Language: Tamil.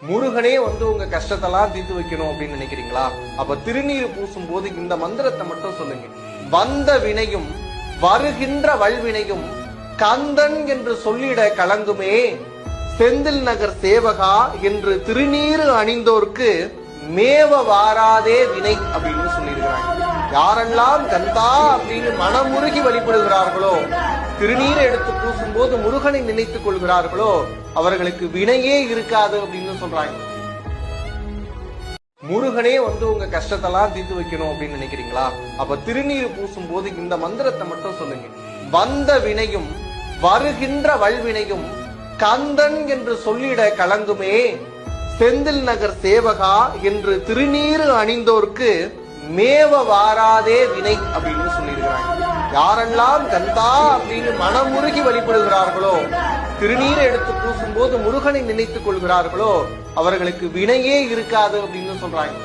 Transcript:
முருகனே உங்க கஷ்டத்தெல்லாம் தீர்த்து வைக்கணும் அப்படின்னு நினைக்கிறீங்களா? அப்ப திருநீர் பூசும் போது இந்த மந்திரத்தை மட்டும் சொல்லுங்க. வந்த வினையும் வருகின்ற வல்வினையும் கந்தன் என்று சொல்லிட கலங்குமே, செந்தில் நகர் சேவகா என்று திருநீர் அணிந்தோர்க்கு மேவ வாராதே வினை அப்படின்னு சொல்லியிருக்கிறாங்க. யாரெல்லாம் கந்தா அப்படின்னு மனமுருகி வழிபடுகிறார்களோ, திருநீரை எடுத்து பூசும் போது முருகனை நினைத்துக் கொள்கிறார்களோ, அவர்களுக்கு வினையே இருக்காது அப்படின்னு சொல்றாங்க. முருகனே உங்க கஷ்டத்தெல்லாம் தீர்த்து வைக்கணும் அப்படின்னு நினைக்கிறீங்களா? அப்ப திருநீர் பூசும் போது இந்த மந்திரத்தை மட்டும் சொல்லுங்க. வந்த வினையும் வருகின்ற வல்வினையும் கந்தன் என்று சொல்லிட கலங்குமே, செந்தில் நகர் சேவகா என்று திருநீர் அணிந்தோர்க்கு மேவ வாராதே வினை அப்படின்னு சொல்லியிருக்கிறாங்க. யாரெல்லாம் கந்தா அப்படின்னு மனமுருகி வழிபடுகிறார்களோ, திருநீரை எடுத்து பூசும் போது முருகனை நினைத்துக் கொள்கிறார்களோ, அவர்களுக்கு வினையே இருக்காது அப்படின்னு சொல்றாங்க.